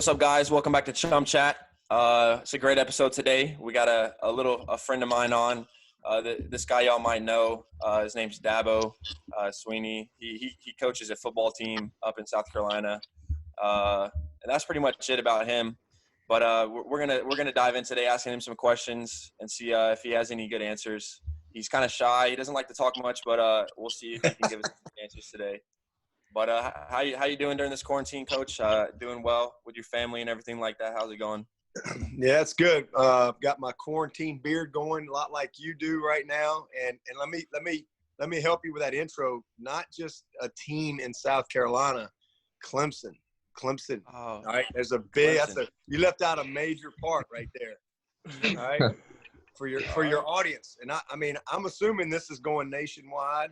What's up, guys? Welcome back to Chum Chat. It's a great episode today. We got a friend of mine on. This guy y'all might know. His name's Dabo Swinney. He coaches a football team up in South Carolina, and that's pretty much it about him. But we're gonna dive in today, asking him some questions and see if he has any good answers. He's kind of shy. He doesn't like to talk much, but we'll see if he can give us some answers today. But how you doing during this quarantine, Coach? Doing well with your family and everything like that? How's it going? Yeah, it's good. I've got my quarantine beard going, a lot like you do right now. And let me help you with that intro. Not just a team in South Carolina, Clemson. Oh, all right, there's a big. You left out a major part right there. All right, for your audience. And I'm assuming this is going nationwide.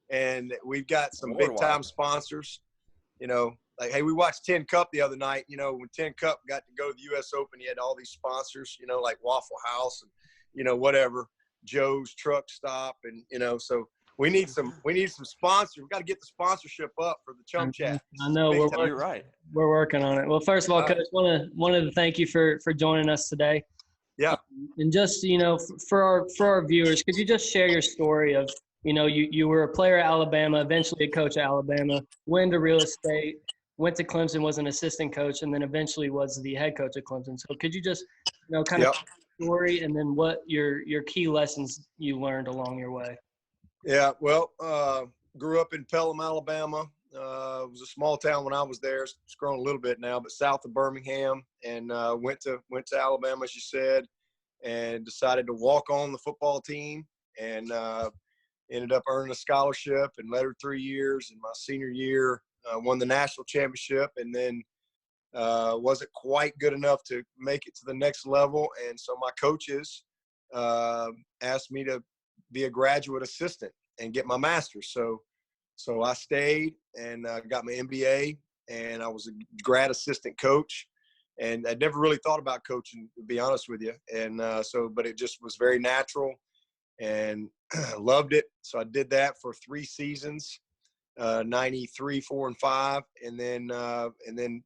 And we've got some big-time sponsors, like, hey, we watched Tin Cup the other night. When Tin Cup got to go to the U.S. Open, he had all these sponsors, like Waffle House and, whatever, Joe's Truck Stop. And, so we need some sponsors. We've got to get the sponsorship up for the Chum Chat. I know. You're right. We're working on it. Well, first of all, Coach, wanted to thank you for joining us today. Yeah. And just, for our viewers, could you just share your story of, you were a player at Alabama, eventually a coach at Alabama, went to real estate, went to Clemson, was an assistant coach, and then eventually was the head coach at Clemson. So could you just, kind of story and then what your key lessons you learned along your way? Yeah, well, grew up in Pelham, Alabama. It was a small town when I was there. It's grown a little bit now, but south of Birmingham, and went to Alabama, as you said, and decided to walk on the football team, and ended up earning a scholarship and lettered 3 years. In my senior year, won the national championship, and then wasn't quite good enough to make it to the next level. And so my coaches asked me to be a graduate assistant and get my master's. So I stayed and got my MBA, and I was a grad assistant coach. And I'd never really thought about coaching, to be honest with you. And but it just was very natural, and loved it. So I did that for 3 seasons, 93, 4, and 5. And then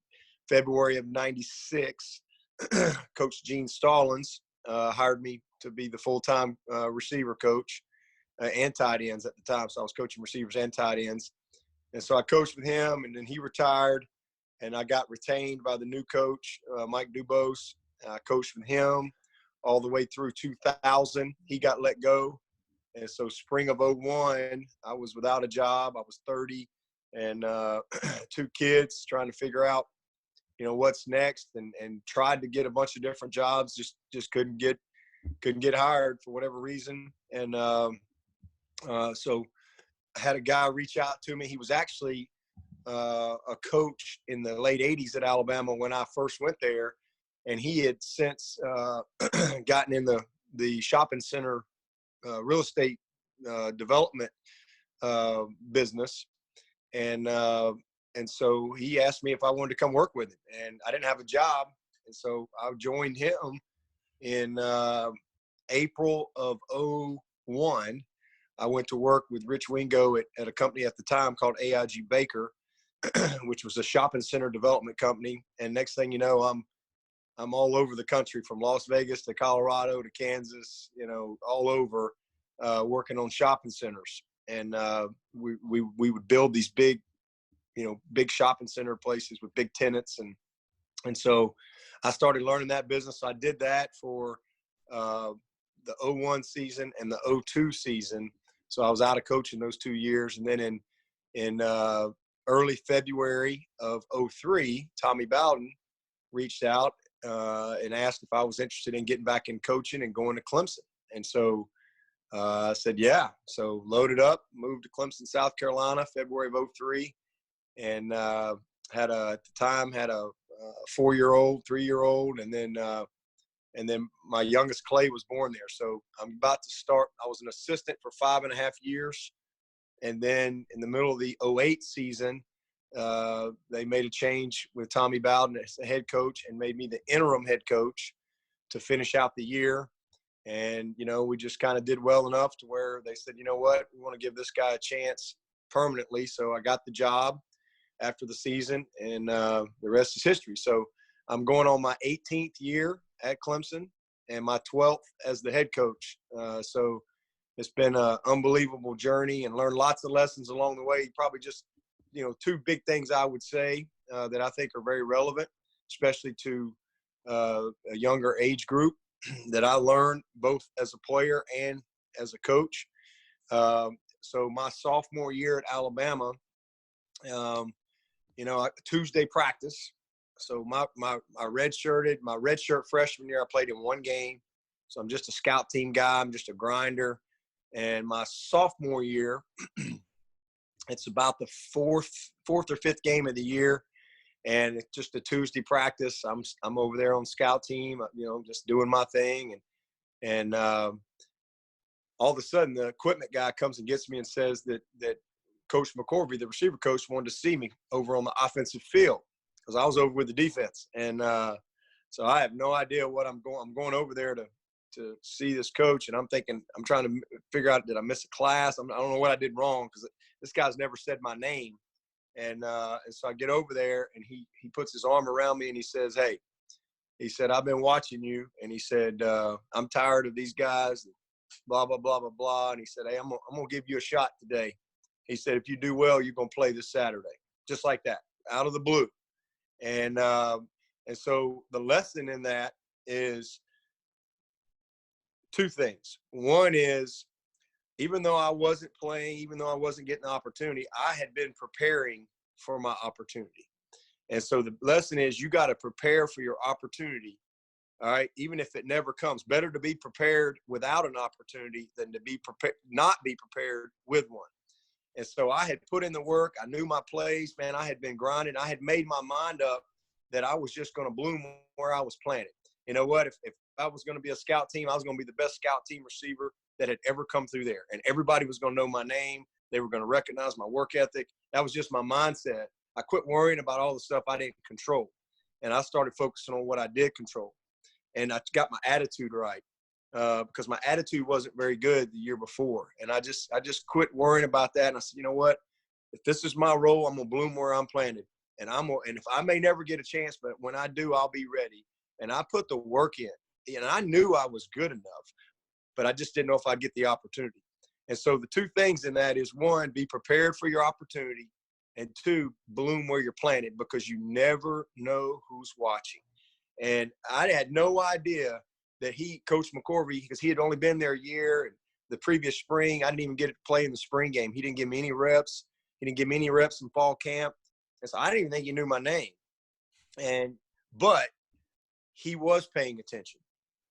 February of 96, Coach Gene Stallings hired me to be the full-time receiver coach and tight ends at the time. So I was coaching receivers and tight ends. And so I coached with him, and then he retired, and I got retained by the new coach, Mike Dubose. I coached with him all the way through 2000. He got let go. And so spring of 01, I was without a job. I was 30 and 2 kids, trying to figure out, what's next, and tried to get a bunch of different jobs. Just couldn't get hired for whatever reason. And so I had a guy reach out to me. He was actually a coach in the late 80s at Alabama when I first went there. And he had since gotten in the shopping center real estate development business. And so he asked me if I wanted to come work with him. And I didn't have a job. And so I joined him in April of 01. I went to work with Rich Wingo at a company at the time called AIG Baker, which was a shopping center development company. And next thing you know, I'm all over the country, from Las Vegas to Colorado to Kansas, all over, working on shopping centers. And we would build these big shopping center places with big tenants. And so I started learning that business. So I did that for the 01 season and the 02 season. So I was out of coaching those 2 years. And then in early February of 03, Tommy Bowden reached out and asked if I was interested in getting back in coaching and going to Clemson. And so I said, yeah. So loaded up, moved to Clemson, South Carolina, February of 03. And at the time had a 4-year-old, 3-year-old, and then my youngest Clay was born there. So I'm about to start. I was an assistant for 5.5 years. And then in the middle of the 08 season, they made a change with Tommy Bowden as the head coach and made me the interim head coach to finish out the year. And, we just kind of did well enough to where they said, you know what, we want to give this guy a chance permanently. So I got the job after the season, and the rest is history. So I'm going on my 18th year at Clemson and my 12th as the head coach. So it's been an unbelievable journey and learned lots of lessons along the way. Probably just, two big things I would say that I think are very relevant, especially to a younger age group that I learned both as a player and as a coach. So my sophomore year at Alabama, Tuesday practice. So my redshirt freshman year, I played in one game. So I'm just a scout team guy. I'm just a grinder. And my sophomore year, it's about the fourth or fifth game of the year, and it's just a Tuesday practice. I'm over there on scout team, just doing my thing, and all of a sudden the equipment guy comes and gets me and says that Coach McCorvey, the receiver coach, wanted to see me over on the offensive field because I was over with the defense, and so I have no idea what I'm going. I'm going over there to see this coach, and I'm thinking, I'm trying to figure out, did I miss a class? I don't know what I did wrong because this guy's never said my name. And so I get over there, and he puts his arm around me, and he says, "Hey," he said, "I've been watching you." And he said, "I'm tired of these guys, blah, blah, blah, blah, blah." And he said, "Hey, I'm going to give you a shot today." He said, "If you do well, you're going to play this Saturday." Just like that, out of the blue. And so the lesson in that is two things. One is, even though I wasn't playing, even though I wasn't getting the opportunity, I had been preparing for my opportunity. And so the lesson is, you got to prepare for your opportunity. All right. Even if it never comes, better to be prepared without an opportunity than to be prepared, not be prepared with one. And so I had put in the work. I knew my plays, man. I had been grinding. I had made my mind up that I was just going to bloom where I was planted. You know what? If I was going to be a scout team, I was going to be the best scout team receiver that had ever come through there. And everybody was going to know my name. They were going to recognize my work ethic. That was just my mindset. I quit worrying about all the stuff I didn't control. And I started focusing on what I did control. And I got my attitude right because my attitude wasn't very good the year before. And I just quit worrying about that. And I said, you know what? If this is my role, I'm going to bloom where I'm planted. And if I may never get a chance, but when I do, I'll be ready. And I put the work in. And I knew I was good enough, but I just didn't know if I'd get the opportunity. And so the two things in that is, one, be prepared for your opportunity, and two, bloom where you're planted, because you never know who's watching. And I had no idea that Coach McCorvey, because he had only been there a year, and the previous spring, I didn't even get to play in the spring game. He didn't give me any reps. He didn't give me any reps in fall camp. And so I didn't even think he knew my name. But he was paying attention.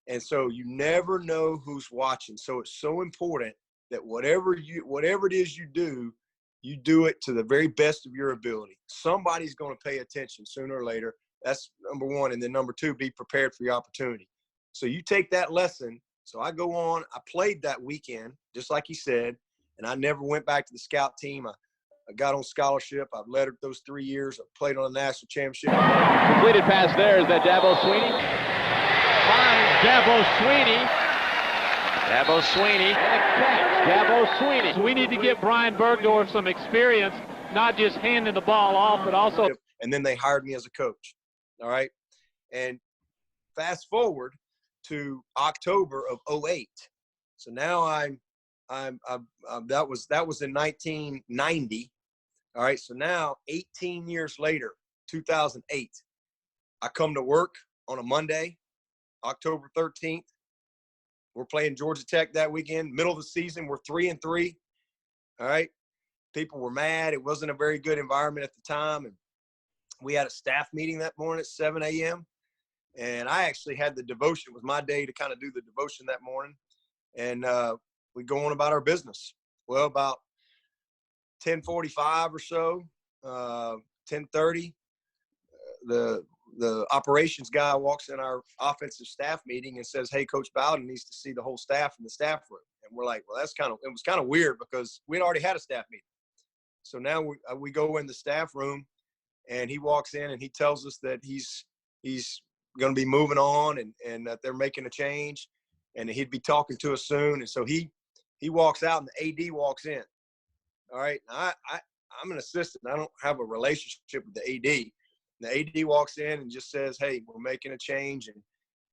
And so you never know who's watching. So it's so important that whatever it is you do it to the very best of your ability. Somebody's going to pay attention sooner or later. That's number one. And then number two, be prepared for your opportunity. So you take that lesson. So I go on. I played that weekend, just like he said, and I never went back to the scout team. I got on scholarship. I've led those 3 years. I played on a national championship. Completed pass there. Is that Dabo Swinney? Dabo Swinney. Dabo Swinney. And a catch. Dabo Swinney. So we need to get Brian Bergdorf some experience, not just handing the ball off, but also. And then they hired me as a coach. All right. And fast forward to October of 2008. So now that was in 1990. All right. So now 18 years later, 2008, I come to work on a Monday, October 13th. We're playing Georgia Tech that weekend. Middle of the season, we're 3-3. All right. People were mad. It wasn't a very good environment at the time. And we had a staff meeting that morning at 7 a.m. And I actually had the devotion. It was my day to kind of do the devotion that morning. And we go on about our business. Well, about 10:45 or so, 10:30, the operations guy walks in our offensive staff meeting and says, "Hey, Coach Bowden needs to see the whole staff in the staff room." And we're like, well, it was kind of weird because we'd already had a staff meeting. So now we go in the staff room, and he walks in and he tells us that he's going to be moving on and that they're making a change and he'd be talking to us soon. And so he walks out and the AD walks in. All right. I'm an assistant. I don't have a relationship with the AD. The AD walks in and just says, "Hey, we're making a change,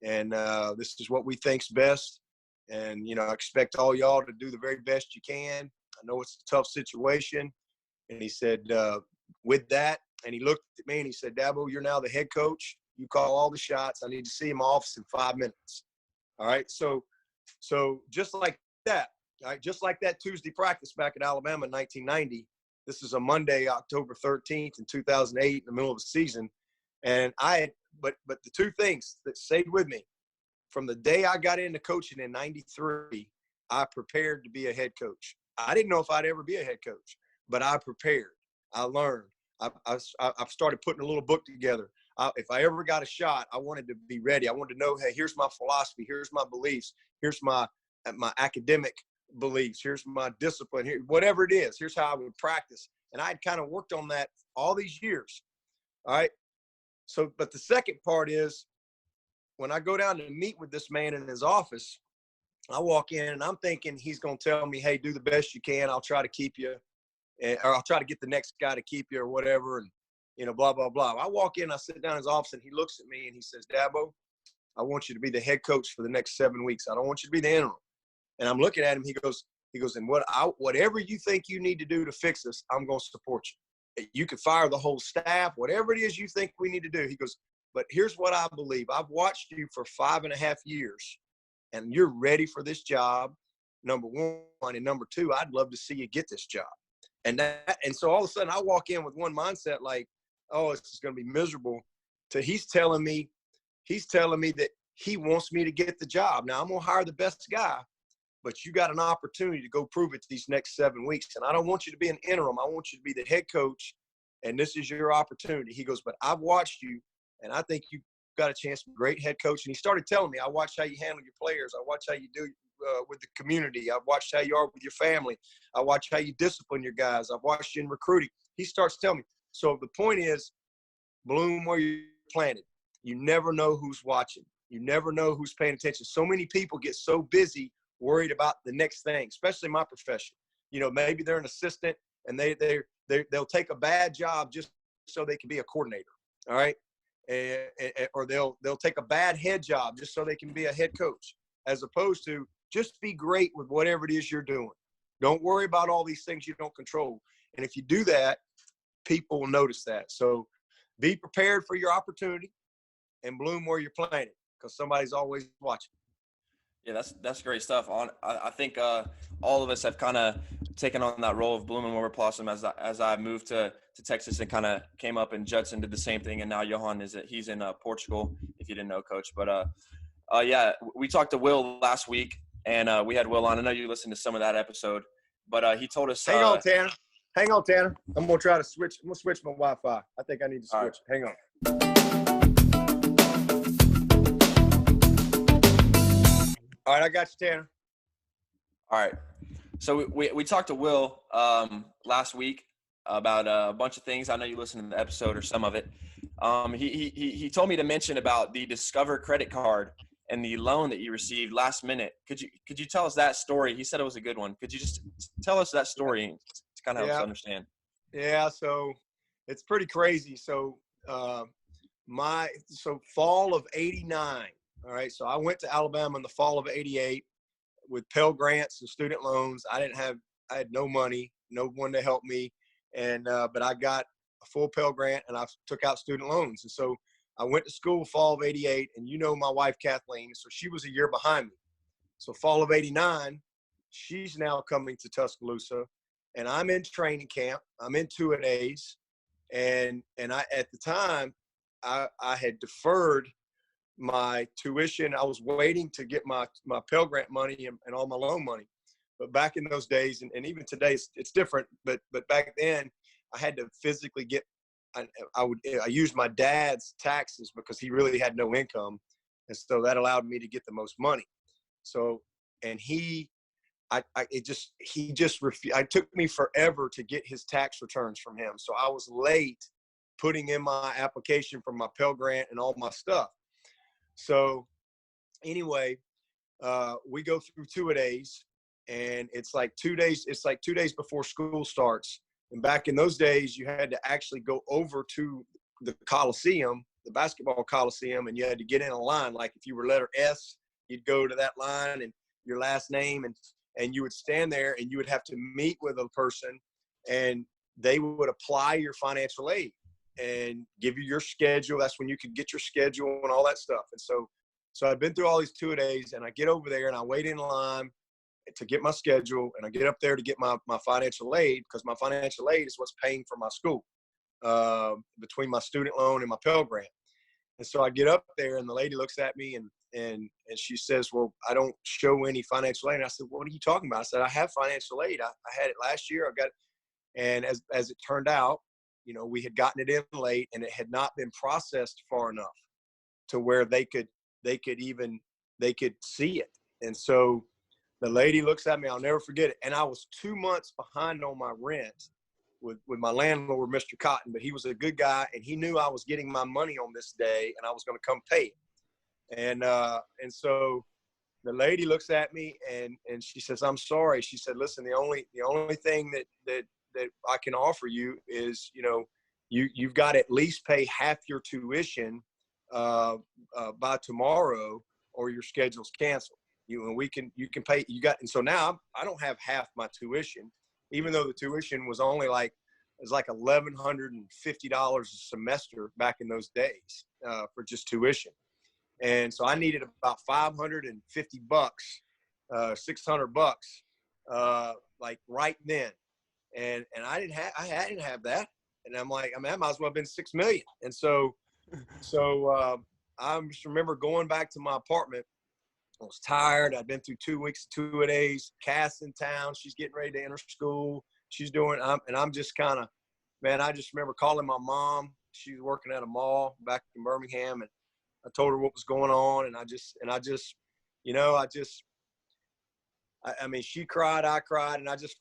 and this is what we think's best. And, I expect all y'all to do the very best you can. I know it's a tough situation." And he said, with that, and he looked at me and he said, "Dabo, you're now the head coach. You call all the shots. I need to see you in my office in 5 minutes." All right. So just like that, all right, just like that Tuesday practice back at Alabama in 1990, this is a Monday, October 13th in 2008, in the middle of the season. And but the two things that stayed with me from the day I got into coaching in 93, I prepared to be a head coach. I didn't know if I'd ever be a head coach, but I prepared. I learned. I've started putting a little book together. If I ever got a shot, I wanted to be ready. I wanted to know, hey, here's my philosophy. Here's my beliefs. Here's my academic beliefs. Here's my discipline. Here, whatever it is, here's how I would practice. And I had kind of worked on that all these years. All right. So, but the second part is when I go down to meet with this man in his office, I walk in and I'm thinking he's going to tell me, hey, do the best you can. I'll try to keep you, or I'll try to get the next guy to keep you or whatever. And, blah, blah, blah. I walk in, I sit down in his office and he looks at me and he says, "Dabo, I want you to be the head coach for the next 7 weeks. I don't want you to be the interim." And I'm looking at him. He goes, and whatever you think you need to do to fix this, I'm going to support you. You can fire the whole staff, whatever it is you think we need to do. He goes, but here's what I believe. I've watched you for 5.5 years, and you're ready for this job, number one. And number two, I'd love to see you get this job. And so all of a sudden I walk in with one mindset like, oh, it's just going to be miserable. He's telling me that he wants me to get the job. Now I'm going to hire the best guy, but you got an opportunity to go prove it these next 7 weeks. And I don't want you to be an interim. I want you to be the head coach, and this is your opportunity. He goes, but I've watched you, and I think you've got a chance to be a great head coach. And he started telling me, I watched how you handle your players. I watched how you do with the community. I've watched how you are with your family. I watched how you discipline your guys. I've watched you in recruiting. He starts telling me. So the point is, bloom where you're planted. You never know who's watching. You never know who's paying attention. So many people get so busy worried about the next thing, especially my profession. Maybe they're an assistant and they'll take a bad job just so they can be a coordinator. All right. Or they'll take a bad head job just so they can be a head coach, as opposed to just be great with whatever it is you're doing. Don't worry about all these things you don't control. And if you do that, people will notice that. So be prepared for your opportunity and bloom where you're planted, because somebody's always watching. Yeah, that's great stuff. I think all of us have kind of taken on that role of blooming where we're blossom as I moved to Texas and kind of came up, and Judson did the same thing, and now Johan he's in Portugal, if you didn't know, Coach. But yeah, we talked to Will last week, and we had Will on. I know you listened to some of that episode, but he told us. Hang on, Tanner. I'm gonna try to switch. I'm gonna switch my Wi-Fi. I think I need to switch. Right. Hang on. All right, I got you, Tanner. All right. So we talked to Will last week about a bunch of things. I know you listened to the episode or some of it. He told me to mention about the Discover credit card and the loan that you received last minute. Could you tell us that story? He said it was a good one. Could you just tell us that story to kind of help us understand? Yeah. So it's pretty crazy. So fall of '89. All right. So I went to Alabama in the fall of '88 with Pell Grants and student loans. I had no money, no one to help me. But I got a full Pell Grant and I took out student loans. And so I went to school fall of '88, and my wife, Kathleen, so she was a year behind me. So fall of '89, she's now coming to Tuscaloosa, and I'm in training camp. I'm in two-a-days. And at the time, I had deferred my tuition. I was waiting to get my Pell Grant money and all my loan money. But back in those days, and even today, it's different. But back then, I had to physically get. I used my dad's taxes because he really had no income, and so that allowed me to get the most money. So, and it took me forever to get his tax returns from him. So I was late putting in my application for my Pell Grant and all my stuff. So anyway, we go through two-a-days, and it's like 2 days. It's like 2 days before school starts. And back in those days, you had to actually go over to the Coliseum, the basketball Coliseum, and you had to get in a line. Like if you were letter S, you'd go to that line and your last name, and you would stand there and you would have to meet with a person, and they would apply your financial aid and give you your schedule. That's when you could get your schedule and all that stuff. And so I've been through all these 2-a-days, and I get over there and I wait in line to get my schedule, and I get up there to get my financial aid, because my financial aid is what's paying for my school, between my student loan and my Pell Grant. And so I get up there, and the lady looks at me and she says, well, I don't show any financial aid. And I said, what are you talking about? I said, I have financial aid. I had it last year. I got it. And as it turned out, we had gotten it in late, and it had not been processed far enough to where they could see it. And so the lady looks at me, I'll never forget it. And I was 2 months behind on my rent with my landlord, Mr. Cotton, but he was a good guy, and he knew I was getting my money on this day, and I was going to come pay it. And so the lady looks at me and she says, I'm sorry. She said, listen, the only thing that I can offer you is, you've got to at least pay half your tuition by tomorrow, or your schedule's canceled. You can pay, and so now I don't have half my tuition, even though the tuition was only like $1,150 a semester back in those days, for just tuition. And so I needed about $550, $600, like right then. And I didn't have that. And I'm like, I might as well have been $6 million. And so I just remember going back to my apartment. I was tired. I'd been through 2 weeks, 2-a-days. Cass in town. She's getting ready to enter school. She's doing, and I'm just kind of, man, I just remember calling my mom. She was working at a mall back in Birmingham, and I told her what was going on. And I mean, she cried, I cried. And I just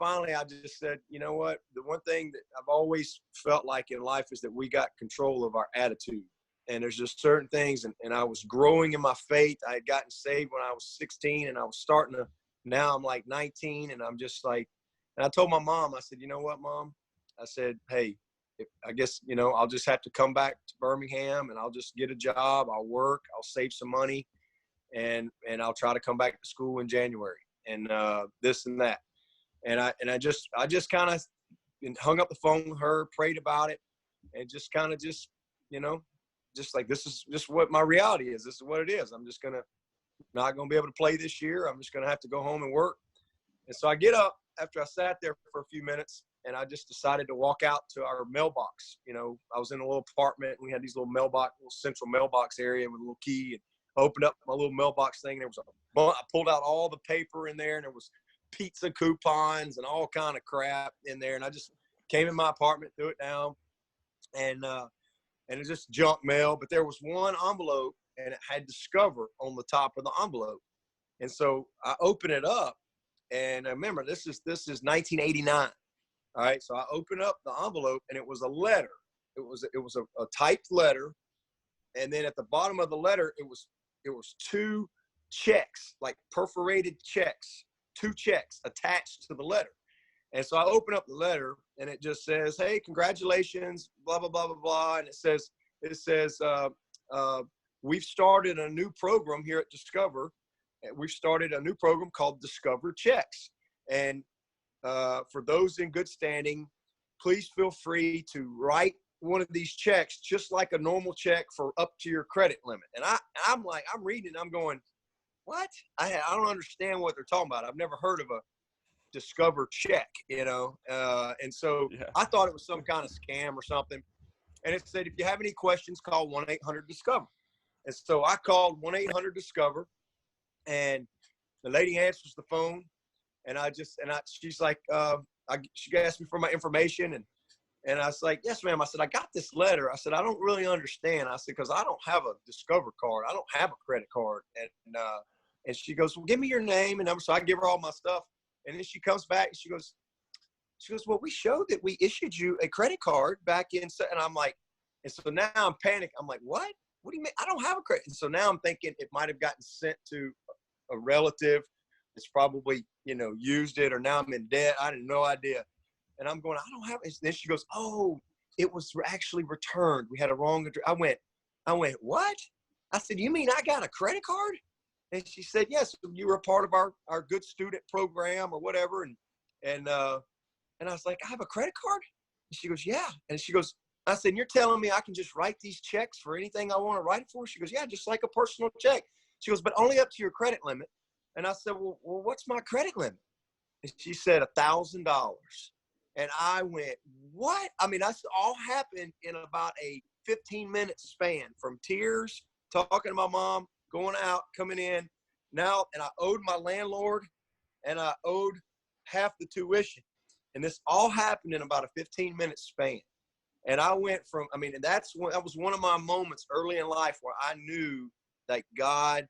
said, you know what? The one thing that I've always felt like in life is that we got control of our attitude. And there's just certain things, and I was growing in my faith. I had gotten saved when I was 16, and I was starting to, now I'm like 19, and I'm just like, and I told my mom, I said, you know what, Mom? I said, hey, I guess, I'll just have to come back to Birmingham, and I'll just get a job. I'll work, I'll save some money, and I'll try to come back to school in January, and this and that. And I just kind of hung up the phone with her, prayed about it, and just kind of just like, this is just what my reality is. This is what it is. I'm just not going to be able to play this year. I'm just going to have to go home and work. And so I get up after I sat there for a few minutes, and I just decided to walk out to our mailbox. I was in a little apartment. We had these little central mailbox area with a little key, and I opened up my little mailbox thing. And I pulled out all the paper in there, and there was pizza coupons and all kind of crap in there. And I just came in my apartment, threw it down, and it's just junk mail. But there was one envelope, and it had Discover on the top of the envelope. And so I open it up, and I remember this is 1989. All right, so I opened up the envelope, and it was a letter. It was a typed letter, and then at the bottom of the letter, it was 2 checks, like perforated checks, 2 checks attached to the letter. And so I open up the letter, and it just says, hey, congratulations, blah, blah, blah, blah, blah. And it says, we've started a new program here at Discover. We've started a new program called Discover Checks. And for those in good standing, please feel free to write one of these checks just like a normal check for up to your credit limit. And I'm reading it, I'm going, what? I don't understand what they're talking about. I've never heard of a Discover check, and so yeah. I thought it was some kind of scam or something. And it said, if you have any questions, call 1-800-DISCOVER. And so I called 1-800-DISCOVER, and the lady answers the phone, and she's like, she asked me for my information, and I was like, yes, ma'am. I said, I got this letter. I said, I don't really understand. I said, because I don't have a Discover card. I don't have a credit card. And she goes, well, give me your name and number. So I give her all my stuff. And then she comes back and she goes, well, we showed that we issued you a credit card back in. And I'm like, and so now I'm panicking. I'm like, what? What do you mean? I don't have a credit. And so now I'm thinking it might have gotten sent to a relative that's probably, used it, or now I'm in debt. I had no idea. And I'm going, I don't have it. And then she goes, oh, it was actually returned. We had a wrong address. I went, what? I said, you mean I got a credit card? And she said, yes, you were a part of our good student program or whatever. And I was like, I have a credit card? And she goes, yeah. And she goes, I said, you're telling me I can just write these checks for anything I want to write it for? She goes, yeah, just like a personal check. She goes, but only up to your credit limit. And I said, well, what's my credit limit? And she said, $1,000. And I went, what? I mean, that's all happened in about a 15-minute span, from tears, talking to my mom, going out, coming in. Now, and I owed my landlord, and I owed half the tuition. And this all happened in about a 15-minute span. And I went from, I mean, and that was one of my moments early in life where I knew that God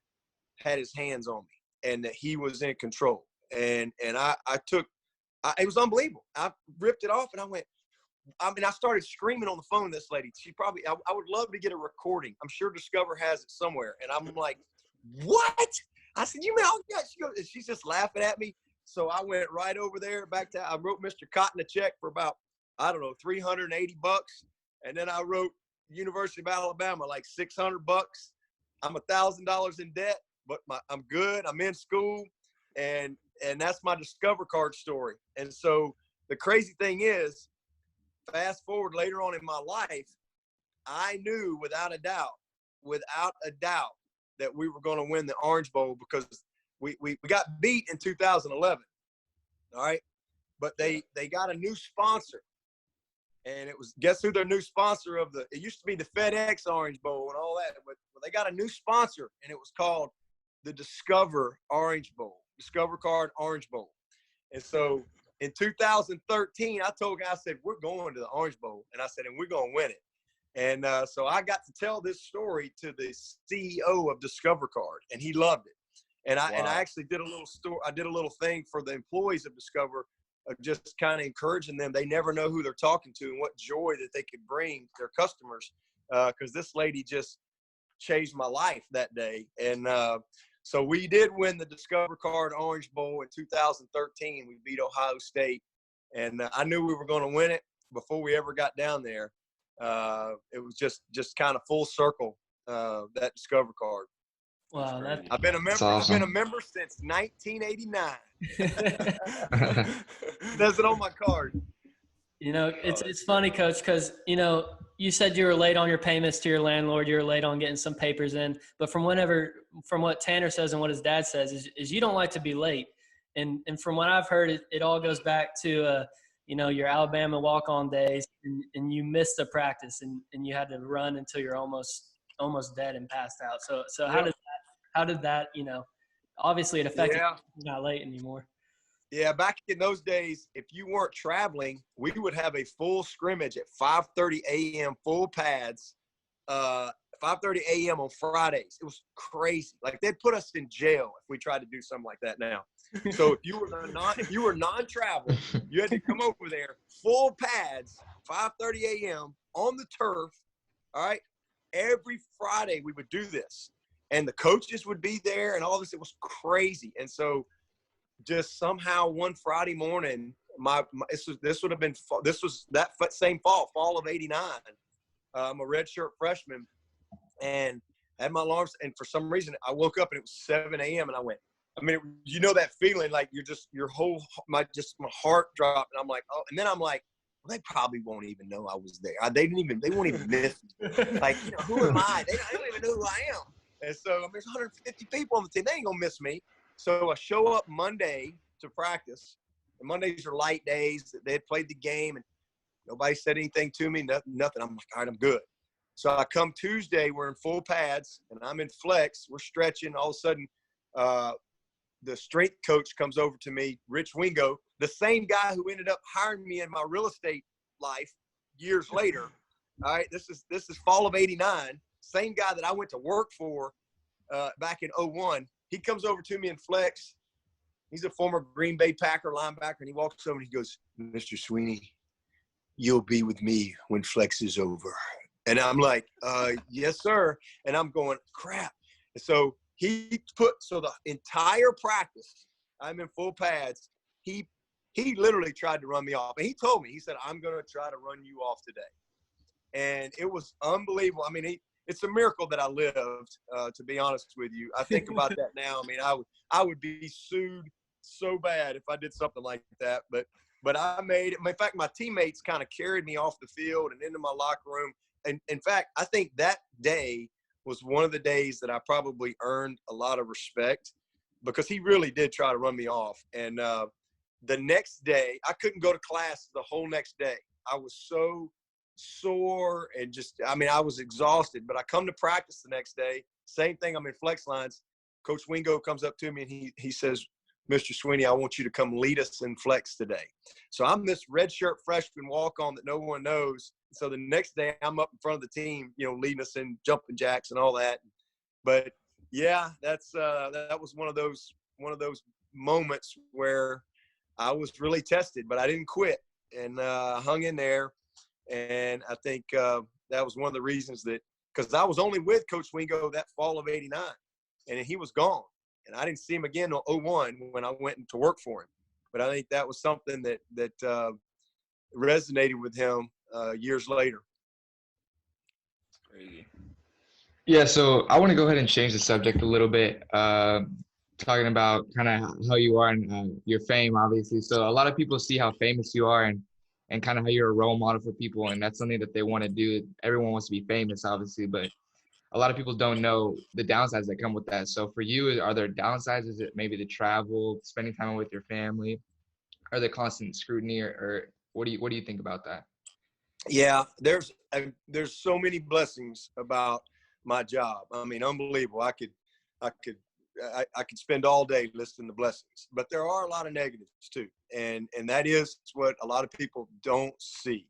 had his hands on me and that he was in control. And I took, it was unbelievable. I ripped it off and I started screaming on the phone to this lady. She probably, I would love to get a recording. I'm sure Discover has it somewhere. And I'm like, what? I said, you mean, oh, yeah. She goes, and she's just laughing at me. So I went right over there I wrote Mr. Cotton a check for about, I don't know, $380. And then I wrote University of Alabama, like $600. I'm $1,000 in debt, but I'm good. I'm in school. And that's my Discover card story. And so the crazy thing is, fast forward later on in my life, I knew without a doubt, that we were going to win the Orange Bowl because we got beat in 2011. All right. But they got a new sponsor. And it was, guess who their new sponsor it used to be the FedEx Orange Bowl and all that. But they got a new sponsor, and it was called the Discover Orange Bowl, Discover Card Orange Bowl. And so in 2013, I said, we're going to the Orange Bowl. And I said, and we're going to win it. And so I got to tell this story to the CEO of Discover Card, and he loved it. And I actually did a little story. I did a little thing for the employees of Discover, just kind of encouraging them. They never know who they're talking to and what joy that they could bring their customers. Because this lady just changed my life that day. And so we did win the Discover Card Orange Bowl in 2013. We beat Ohio State, and I knew we were going to win it before we ever got down there. It was just kind of full circle, that Discover Card. Wow, I've been a member. Awesome. I've been a member since 1989. Says it on my card. You know, it's funny, Coach, because, you know, you said you were late on your payments to your landlord. You were late on getting some papers in. But from what Tanner says and what his dad says is you don't like to be late. And from what I've heard, it all goes back to, you know, your Alabama walk-on days, and you missed a practice and you had to run until you're almost dead and passed out. So yep. How did that, you know, obviously it affected you. You're not late anymore. Yeah, back in those days, if you weren't traveling, we would have a full scrimmage at 5:30 a.m., full pads, 5:30 a.m. on Fridays. It was crazy. Like, they'd put us in jail if we tried to do something like that now. So if you were non-travel, you had to come over there, full pads, 5:30 a.m. on the turf. All right, every Friday we would do this, and the coaches would be there and all this. It was crazy. And so just somehow one Friday morning, this was that same fall of '89. I'm a redshirt freshman, and I had my alarms, and for some reason I woke up and it was 7 a.m. and I went, I mean, you know that feeling, like my heart dropped, and I'm like, oh, and then I'm like, well, they probably won't even know I was there. They won't even miss me. Like, you know, who am I? They don't even know who I am. And so, I mean, there's 150 people on the team. They ain't gonna miss me. So I show up Monday to practice, and Mondays are light days. They had played the game, and nobody said anything to me, nothing. I'm like, all right, I'm good. So I come Tuesday, we're in full pads, and I'm in flex. We're stretching. All of a sudden, the strength coach comes over to me, Rich Wingo, the same guy who ended up hiring me in my real estate life years later. All right, this is fall of '89. Same guy that I went to work for back in '01. He comes over to me in flex. He's a former Green Bay Packer linebacker, and he walks over and he goes, Mr. Swinney, you'll be with me when flex is over. And I'm like, yes, sir. And I'm going, crap. And so the entire practice, I'm in full pads. He literally tried to run me off. And he told me, he said, I'm going to try to run you off today. and it was unbelievable. I mean, it's a miracle that I lived, to be honest with you. I think about that now. I mean, I would be sued so bad if I did something like that, but I made it. In fact, my teammates kind of carried me off the field and into my locker room. And in fact, I think that day was one of the days that I probably earned a lot of respect, because he really did try to run me off. And the next day, I couldn't go to class the whole next day. I was so sore and I was exhausted. But I come to practice the next day, same thing, I'm in flex lines. Coach Wingo comes up to me and he says, Mr. Swinney, I want you to come lead us in flex today. So I'm this redshirt freshman walk-on that no one knows. So the next day I'm up in front of the team, leading us in jumping jacks and all that. But yeah, that was one of those moments where I was really tested, but I didn't quit, and hung in there. And I think that was one of the reasons because I was only with Coach Wingo that fall of '89, and he was gone. And I didn't see him again until '01 when I went to work for him. But I think that was something that resonated with him years later. Crazy. Yeah, so I want to go ahead and change the subject a little bit, talking about kind of how you are and your fame, obviously. So a lot of people see how famous you are and kind of how you're a role model for people, and that's something that they want to do. Everyone wants to be famous, obviously, but a lot of people don't know the downsides that come with that. So for you, are there downsides? Is it maybe the travel, spending time with your family, or the constant scrutiny, or what do you think about that? Yeah, there's so many blessings about my job. I mean, unbelievable. I could spend all day listing the blessings, but there are a lot of negatives too. And that is what a lot of people don't see.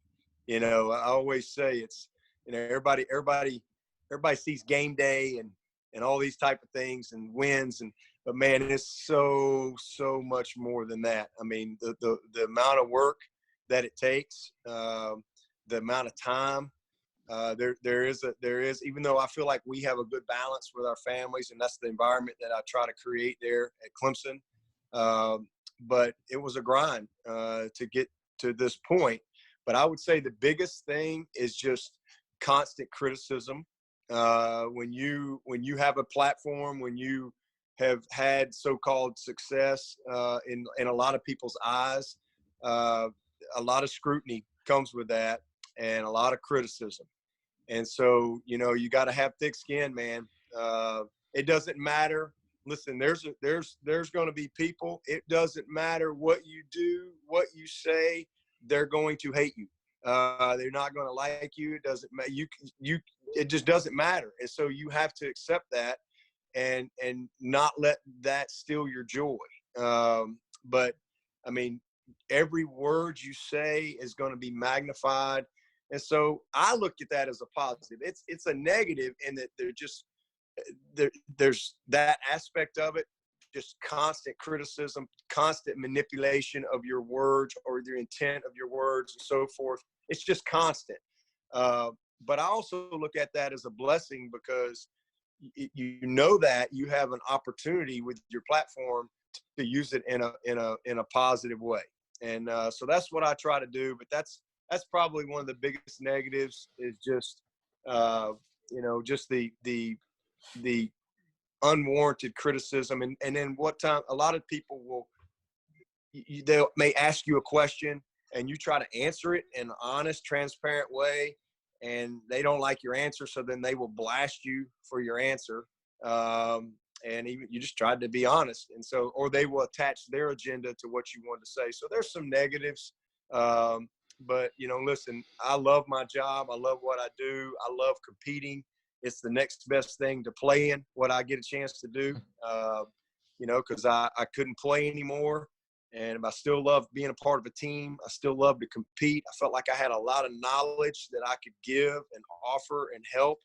I always say it's, everybody sees game day and all these type of things and wins, but man, it's so much more than that. I mean, the amount of work that it takes, the amount of time, there is, even though I feel like we have a good balance with our families, and that's the environment that I try to create there at Clemson. But it was a grind to get to this point. But I would say the biggest thing is just constant criticism. When you have a platform, when you have had so-called success in a lot of people's eyes, a lot of scrutiny comes with that, and a lot of criticism. And so, you got to have thick skin, man. It doesn't matter. Listen, there's going to be people. It doesn't matter what you do, what you say. They're going to hate you. They're not going to like you. It doesn't matter. It just doesn't matter. And so you have to accept that and not let that steal your joy. But I mean, every word you say is going to be magnified. And so I look at that as a positive. It's a negative in that there's that aspect of it, just constant criticism, constant manipulation of your words or the intent of your words and so forth. It's just constant. But I also look at that as a blessing, because that you have an opportunity with your platform to use it in a positive way. And so that's what I try to do. But that's probably one of the biggest negatives, is just just the unwarranted criticism. And then what time a lot of people they may ask you a question and you try to answer it in an honest, transparent way, and they don't like your answer, so then they will blast you for your answer. And even you just tried to be honest, and so, or they will attach their agenda to what you wanted to say. So there's some negatives. But listen, I love my job. I love what I do. I love competing. It's the next best thing to playing, what I get a chance to do. Because I couldn't play anymore, and I still love being a part of a team. I still love to compete. I felt like I had a lot of knowledge that I could give and offer and help.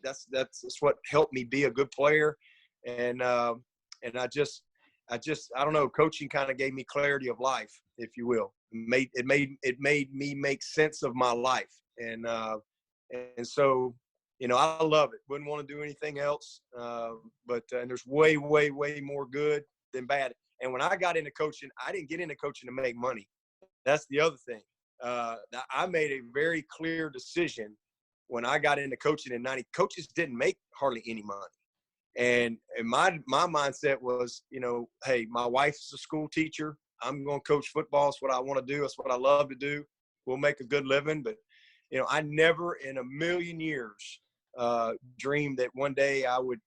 That's what helped me be a good player. And I don't know, coaching kind of gave me clarity of life, if you will. It made me make sense of my life. And so, I love it. Wouldn't want to do anything else. But there's way, way, way more good than bad. And when I got into coaching, I didn't get into coaching to make money. That's the other thing. I made a very clear decision when I got into coaching in 90. Coaches didn't make hardly any money. And my mindset was, hey, my wife's a school teacher. I'm going to coach football. It's what I want to do. It's what I love to do. We'll make a good living. But, I never in a million years dreamed that one day I would,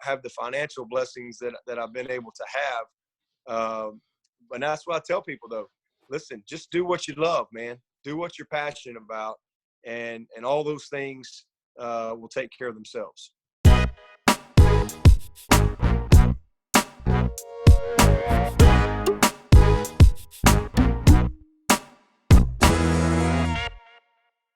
have the financial blessings that I've been able to have. But that's what I tell people, though. Listen, just do what you love, man. Do what you're passionate about. And all those things will take care of themselves.